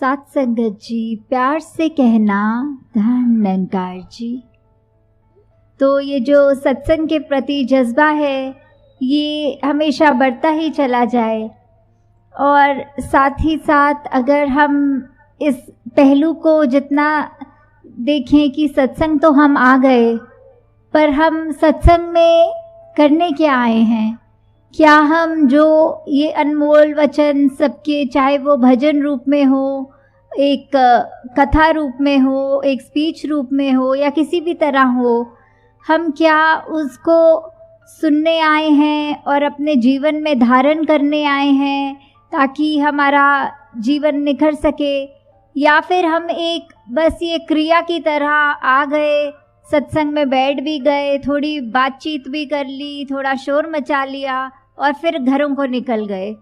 साथ संगत जी, प्यार से कहना धन निरंकार जी। तो ये जो सत्संग के प्रति जज्बा है ये हमेशा बढ़ता ही चला जाए, और साथ ही साथ अगर हम इस पहलू को जितना देखें कि सत्संग तो हम आ गए, पर हम सत्संग में करने क्या आए हैं। क्या हम जो ये अनमोल वचन सबके, चाहे वो भजन रूप में हो, एक कथा रूप में हो, एक स्पीच रूप में हो, या किसी भी तरह हो, हम क्या उसको सुनने आए हैं और अपने जीवन में धारण करने आए हैं ताकि हमारा जीवन निखर सके, या फिर हम एक बस ये क्रिया की तरह आ गए, सत्संग में बैठ भी गए, थोड़ी बातचीत भी कर ली, थोड़ा शोर मचा लिया और फिर घरों को निकल गए।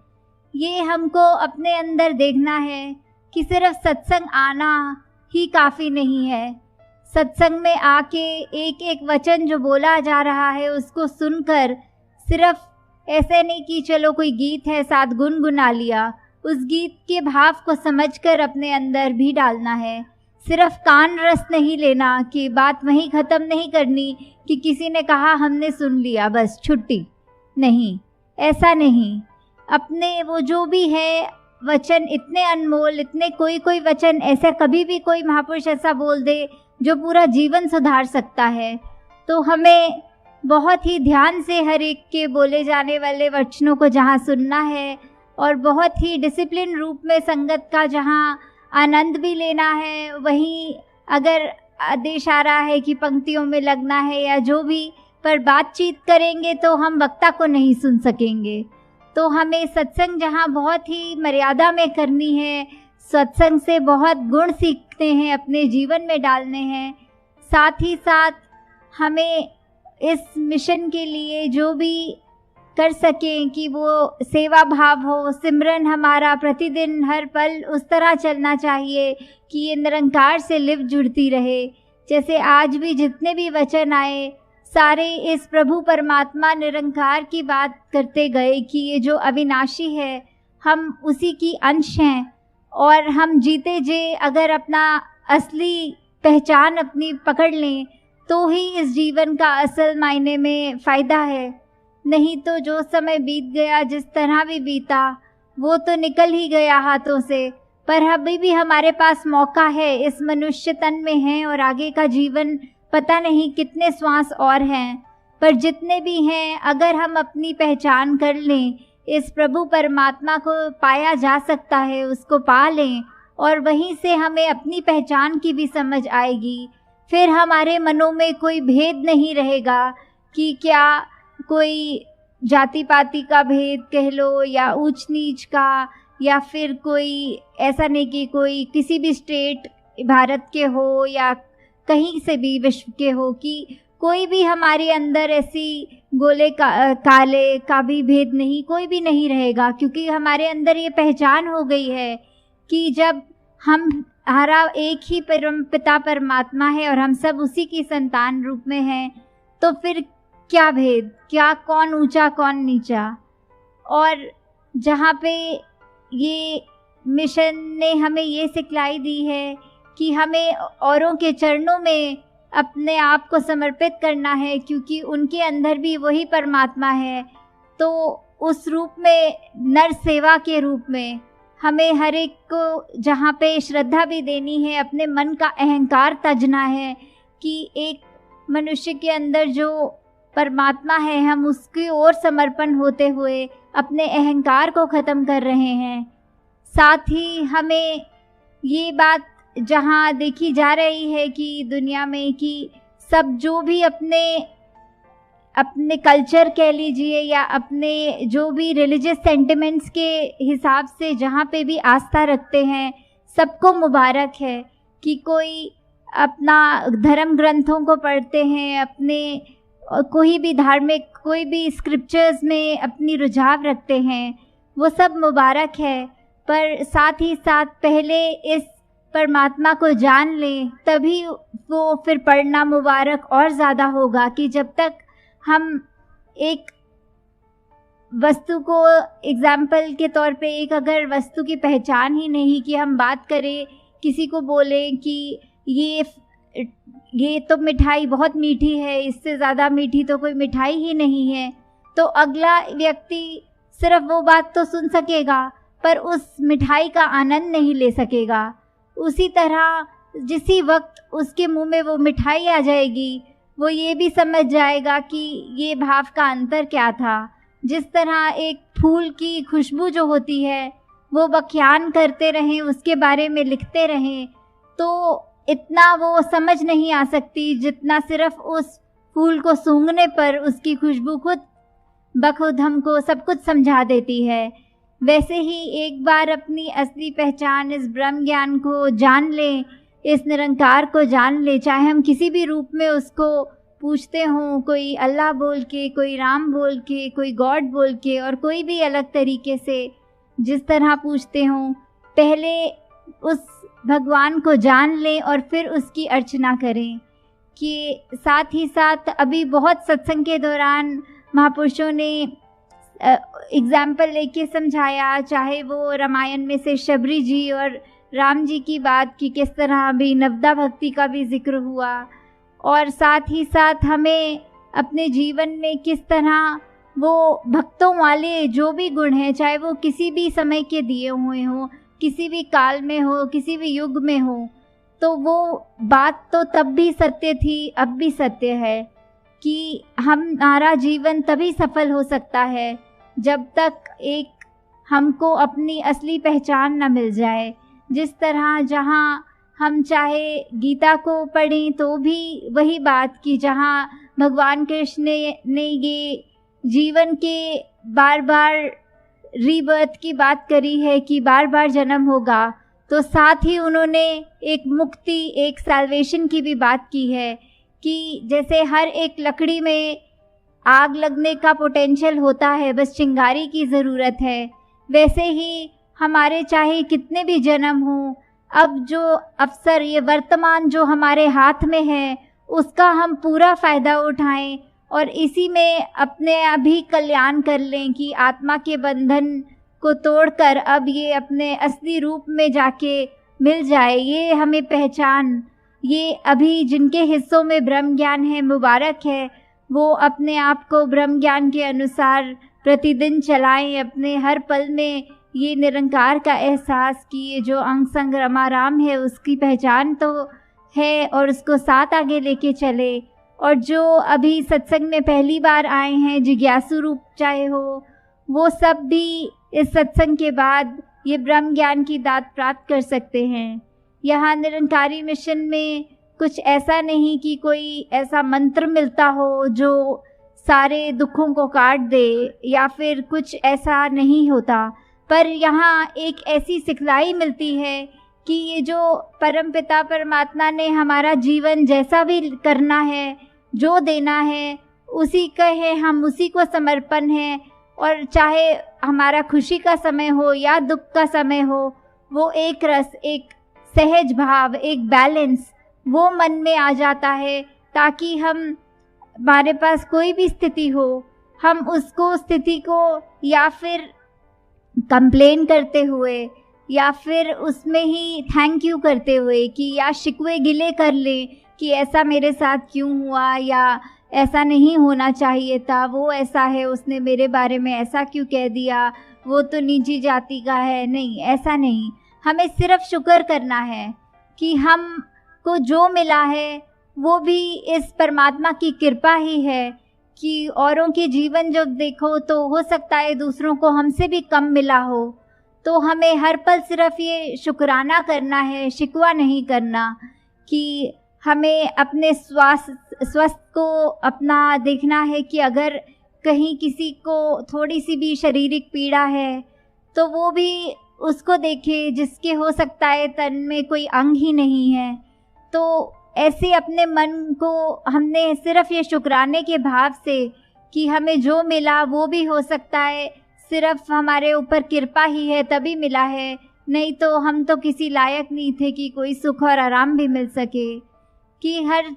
ये हमको अपने अंदर देखना है कि सिर्फ सत्संग आना ही काफ़ी नहीं है। सत्संग में आके एक एक वचन जो बोला जा रहा है उसको सुनकर सिर्फ ऐसे नहीं कि चलो कोई गीत है साथ गुनगुना लिया, उस गीत के भाव को समझकर अपने अंदर भी डालना है। सिर्फ कान रस नहीं लेना कि बात वहीं ख़त्म नहीं करनी कि किसी ने कहा हमने सुन लिया बस छुट्टी, नहीं, ऐसा नहीं। अपने वो जो भी है वचन इतने अनमोल, इतने कोई वचन ऐसा कभी भी कोई महापुरुष ऐसा बोल दे जो पूरा जीवन सुधार सकता है, तो हमें बहुत ही ध्यान से हर एक के बोले जाने वाले वचनों को जहाँ सुनना है और बहुत ही डिसिप्लिन रूप में संगत का जहाँ आनंद भी लेना है, वहीं अगर आदेश आ रहा है कि पंक्तियों में लगना है या जो भी, पर बातचीत करेंगे तो हम वक्ता को नहीं सुन सकेंगे। तो हमें सत्संग जहाँ बहुत ही मर्यादा में करनी है, सत्संग से बहुत गुण सीखते हैं, अपने जीवन में डालने हैं। साथ ही साथ हमें इस मिशन के लिए जो भी कर सकें कि वो सेवा भाव हो, सिमरन हमारा प्रतिदिन हर पल उस तरह चलना चाहिए कि ये निरंकार से लिव जुड़ती रहे। जैसे आज भी जितने भी वचन आए सारे इस प्रभु परमात्मा निरंकार की बात करते गए कि ये जो अविनाशी है हम उसी की अंश हैं, और हम जीते जी अगर अपना असली पहचान अपनी पकड़ लें तो ही इस जीवन का असल मायने में फ़ायदा है। नहीं तो जो समय बीत गया जिस तरह भी बीता वो तो निकल ही गया हाथों से, पर अभी भी हमारे पास मौका है, इस मनुष्य तन में है और आगे का जीवन पता नहीं कितने श्वास और हैं, पर जितने भी हैं अगर हम अपनी पहचान कर लें, इस प्रभु परमात्मा को पाया जा सकता है, उसको पा लें और वहीं से हमें अपनी पहचान की भी समझ आएगी। फिर हमारे मनों में कोई भेद नहीं रहेगा कि क्या कोई जाति पाति का भेद कह लो या ऊंच नीच का, या फिर कोई ऐसा नहीं कि कोई किसी भी स्टेट भारत के हो या कहीं से भी विश्व के हो, कि कोई भी हमारे अंदर ऐसी गोले काले का भी भेद नहीं, कोई भी नहीं रहेगा, क्योंकि हमारे अंदर ये पहचान हो गई है कि जब हमारा एक ही परम पिता परमात्मा है और हम सब उसी की संतान रूप में हैं, तो फिर क्या भेद, क्या कौन ऊंचा कौन नीचा। और जहाँ पे ये मिशन ने हमें ये सिखलाई दी है कि हमें औरों के चरणों में अपने आप को समर्पित करना है, क्योंकि उनके अंदर भी वही परमात्मा है, तो उस रूप में नर सेवा के रूप में हमें हर एक को जहाँ पे श्रद्धा भी देनी है, अपने मन का अहंकार तजना है कि एक मनुष्य के अंदर जो परमात्मा है हम उसकी ओर समर्पण होते हुए अपने अहंकार को ख़त्म कर रहे हैं। साथ ही हमें ये बात जहाँ देखी जा रही है कि दुनिया में कि सब जो भी अपने कल्चर कह लीजिए या अपने जो भी रिलीजियस सेंटिमेंट्स के हिसाब से जहाँ पे भी आस्था रखते हैं, सबको मुबारक है कि कोई अपना धर्म ग्रंथों को पढ़ते हैं, अपने कोई भी धार्मिक कोई भी स्क्रिप्चर्स में अपनी रुझाव रखते हैं, वो सब मुबारक है। पर साथ ही साथ पहले इस परमात्मा को जान लें, तभी वो फिर पढ़ना मुबारक और ज़्यादा होगा कि जब तक हम एक वस्तु को एग्जाम्पल के तौर पे, एक अगर वस्तु की पहचान ही नहीं कि हम बात करें, किसी को बोलें कि ये तो मिठाई बहुत मीठी है, इससे ज़्यादा मीठी तो कोई मिठाई ही नहीं है, तो अगला व्यक्ति सिर्फ वो बात तो सुन सकेगा पर उस मिठाई का आनंद नहीं ले सकेगा। उसी तरह जिसी वक्त उसके मुंह में वो मिठाई आ जाएगी, वो ये भी समझ जाएगा कि ये भाव का अंतर क्या था। जिस तरह एक फूल की खुशबू जो होती है वो बख्यान करते रहें, उसके बारे में लिखते रहें, तो इतना वो समझ नहीं आ सकती जितना सिर्फ उस फूल को सूंघने पर उसकी खुशबू खुद बखुद हमको सब कुछ समझा देती है। वैसे ही एक बार अपनी असली पहचान, इस ब्रह्म ज्ञान को जान लें, इस निरंकार को जान लें, चाहे हम किसी भी रूप में उसको पूछते हों, कोई अल्लाह बोल के, कोई राम बोल के, कोई गॉड बोल के, और कोई भी अलग तरीके से जिस तरह पूछते हों, पहले उस भगवान को जान लें और फिर उसकी अर्चना करें। कि साथ ही साथ अभी बहुत सत्संग के दौरान महापुरुषों ने एग्जाम्पल लेके समझाया, चाहे वो रामायण में से शबरी जी और राम जी की बात की, किस तरह अभी नवदा भक्ति का भी जिक्र हुआ, और साथ ही साथ हमें अपने जीवन में किस तरह वो भक्तों वाले जो भी गुण हैं, चाहे वो किसी भी समय के दिए हुए हों, किसी भी काल में हो, किसी भी युग में हो, तो वो बात तो तब भी सत्य थी, अब भी सत्य है कि हमारा जीवन तभी सफल हो सकता है जब तक एक हमको अपनी असली पहचान न मिल जाए। जिस तरह जहाँ हम चाहे गीता को पढ़ें तो भी वही बात की, जहाँ भगवान कृष्ण ने ये जीवन के बार बार रीबर्थ की बात करी है कि बार बार जन्म होगा, तो साथ ही उन्होंने एक मुक्ति, एक सैल्वेशन की भी बात की है कि जैसे हर एक लकड़ी में आग लगने का पोटेंशियल होता है, बस चिंगारी की ज़रूरत है, वैसे ही हमारे चाहे कितने भी जन्म हों, अब जो अवसर, ये वर्तमान जो हमारे हाथ में है, उसका हम पूरा फ़ायदा उठाएं और इसी में अपने अभी कल्याण कर लें कि आत्मा के बंधन को तोड़कर अब ये अपने असली रूप में जाके मिल जाए। ये हमें पहचान, ये अभी जिनके हिस्सों में ब्रह्म ज्ञान है, मुबारक है, वो अपने आप को ब्रह्म ज्ञान के अनुसार प्रतिदिन चलाएं, अपने हर पल में ये निरंकार का एहसास कि ये जो अंग संग रमाराम है उसकी पहचान तो है और उसको साथ आगे लेके चले। और जो अभी सत्संग में पहली बार आए हैं, जिज्ञासु रूप चाहे हो, वो सब भी इस सत्संग के बाद ये ब्रह्म ज्ञान की दात प्राप्त कर सकते हैं। यहाँ निरंकारी मिशन में कुछ ऐसा नहीं कि कोई ऐसा मंत्र मिलता हो जो सारे दुखों को काट दे, या फिर कुछ ऐसा नहीं होता, पर यहाँ एक ऐसी सिखलाई मिलती है कि ये जो परमपिता परमात्मा ने हमारा जीवन जैसा भी करना है, जो देना है, उसी का है, हम उसी को समर्पण है, और चाहे हमारा खुशी का समय हो या दुख का समय हो, वो एक रस, एक सहज भाव, एक बैलेंस वो मन में आ जाता है, ताकि हमारे पास कोई भी स्थिति हो, हम उसको स्थिति को या फिर कंप्लेन करते हुए या फिर उसमें ही थैंक यू करते हुए कि या शिकवे गिले कर ले कि ऐसा मेरे साथ क्यों हुआ, या ऐसा नहीं होना चाहिए था, वो ऐसा है, उसने मेरे बारे में ऐसा क्यों कह दिया, वो तो नीची जाति का है। नहीं, ऐसा नहीं, हमें सिर्फ शुक्र करना है कि हमको जो मिला है वो भी इस परमात्मा की कृपा ही है। कि औरों के जीवन जब देखो तो हो सकता है दूसरों को हमसे भी कम मिला हो, तो हमें हर पल सिर्फ ये शुक्राना करना है, शिकवा नहीं करना। कि हमें अपने स्वास्थ्य को अपना देखना है कि अगर कहीं किसी को थोड़ी सी भी शारीरिक पीड़ा है तो वो भी उसको देखे, जिसके हो सकता है तन में कोई अंग ही नहीं है। तो ऐसे अपने मन को हमने सिर्फ ये शुक्राने के भाव से कि हमें जो मिला वो भी हो सकता है सिर्फ हमारे ऊपर कृपा ही है तभी मिला है, नहीं तो हम तो किसी लायक नहीं थे कि कोई सुख और आराम भी मिल सके। कि हर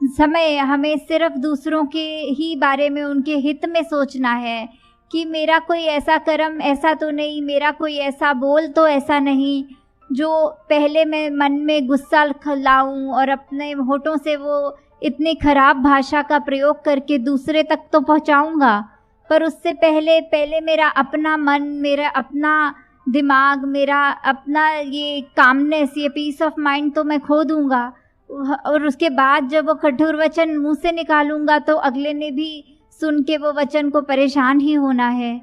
समय हमें सिर्फ दूसरों के ही बारे में, उनके हित में सोचना है कि मेरा कोई ऐसा कर्म ऐसा तो नहीं, मेरा कोई ऐसा बोल तो ऐसा नहीं जो पहले मैं मन में गुस्सा लाऊं और अपने होठों से वो इतनी खराब भाषा का प्रयोग करके दूसरे तक तो पहुंचाऊंगा, पर उससे पहले मेरा अपना मन, मेरा अपना दिमाग, मेरा अपना ये कामनेस, ये पीस ऑफ माइंड तो मैं खो दूंगा। और उसके बाद जब वो कठोर वचन मुंह से निकालूंगा तो अगले ने भी सुन के वो वचन को परेशान ही होना है।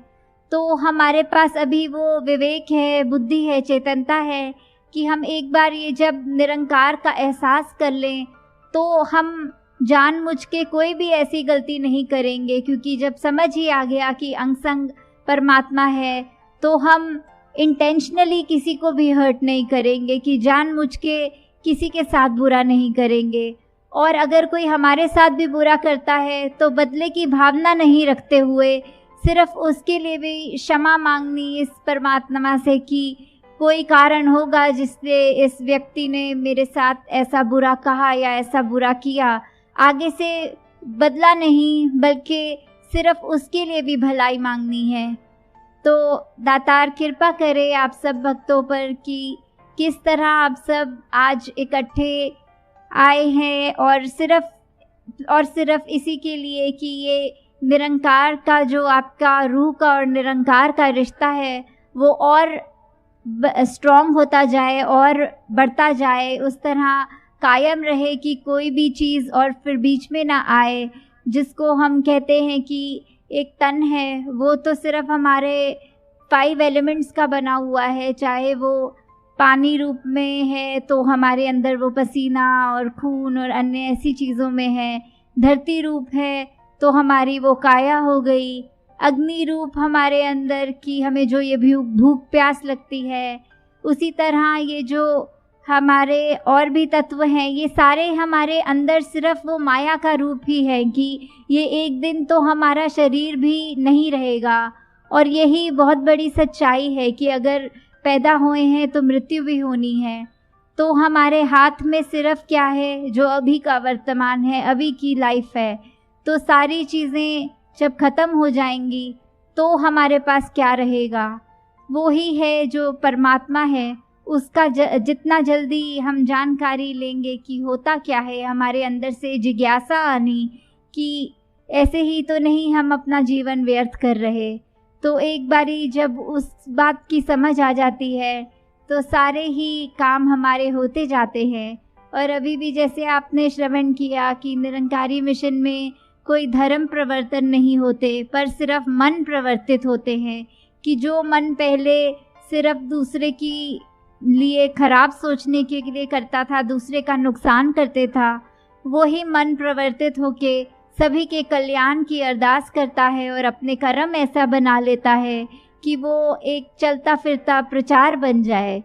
तो हमारे पास अभी वो विवेक है, बुद्धि है, चेतनता है कि हम एक बार ये जब निरंकार का एहसास कर लें तो हम जानबूझ के कोई भी ऐसी गलती नहीं करेंगे, क्योंकि जब समझ ही आ गया कि अंग संग परमात्मा है तो हम इंटेंशनली किसी को भी हर्ट नहीं करेंगे, कि जानबूझ के किसी के साथ बुरा नहीं करेंगे। और अगर कोई हमारे साथ भी बुरा करता है तो बदले की भावना नहीं रखते हुए सिर्फ उसके लिए भी क्षमा मांगनी इस परमात्मा से कि कोई कारण होगा जिससे इस व्यक्ति ने मेरे साथ ऐसा बुरा कहा या ऐसा बुरा किया, आगे से बदला नहीं बल्कि सिर्फ उसके लिए भी भलाई मांगनी है। तो दातार कृपा करे आप सब भक्तों पर कि किस तरह आप सब आज इकट्ठे आए हैं और सिर्फ इसी के लिए कि ये निरंकार का जो आपका रूह का और निरंकार का रिश्ता है वो और स्ट्रॉन्ग होता जाए और बढ़ता जाए, उस तरह कायम रहे कि कोई भी चीज़ और फिर बीच में ना आए। जिसको हम कहते हैं कि एक तन है वो तो सिर्फ हमारे 5 एलिमेंट्स का बना हुआ है, चाहे वो पानी रूप में है तो हमारे अंदर वो पसीना और खून और अन्य ऐसी चीज़ों में है, धरती रूप है तो हमारी वो काया हो गई, अग्नि रूप हमारे अंदर की हमें जो ये भूख प्यास लगती है, उसी तरह ये जो हमारे और भी तत्व हैं ये सारे हमारे अंदर सिर्फ वो माया का रूप ही है कि ये एक दिन तो हमारा शरीर भी नहीं रहेगा। और यही बहुत बड़ी सच्चाई है कि अगर पैदा हुए हैं तो मृत्यु भी होनी है। तो हमारे हाथ में सिर्फ क्या है, जो अभी का वर्तमान है, अभी की लाइफ है। तो सारी चीज़ें जब ख़त्म हो जाएंगी तो हमारे पास क्या रहेगा, वो ही है जो परमात्मा है। उसका जितना जल्दी हम जानकारी लेंगे कि होता क्या है, हमारे अंदर से जिज्ञासा आनी कि ऐसे ही तो नहीं हम अपना जीवन व्यर्थ कर रहे, तो एक बारी जब उस बात की समझ आ जाती है तो सारे ही काम हमारे होते जाते हैं। और अभी भी जैसे आपने श्रवण किया कि निरंकारी मिशन में कोई धर्म प्रवर्तन नहीं होते, पर सिर्फ मन प्रवर्तित होते हैं कि जो मन पहले सिर्फ दूसरे की लिए खराब सोचने के लिए करता था, दूसरे का नुकसान करते था, वही मन प्रवर्तित होके सभी के कल्याण की अरदास करता है और अपने कर्म ऐसा बना लेता है कि वो एक चलता फिरता प्रचार बन जाए।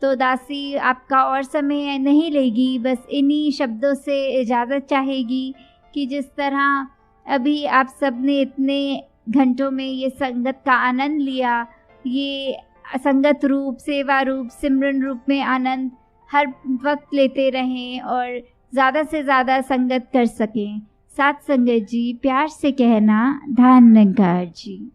तो दासी आपका और समय नहीं लेगी, बस इन्हीं शब्दों से इजाज़त चाहेगी कि जिस तरह अभी आप सब ने इतने घंटों में ये संगत का आनंद लिया, ये संगत रूप, सेवा रूप, सिमरन रूप में आनंद हर वक्त लेते रहें और ज़्यादा से ज़्यादा संगत कर सकें। साथ संगत जी प्यार से कहना, धन निरंकार जी।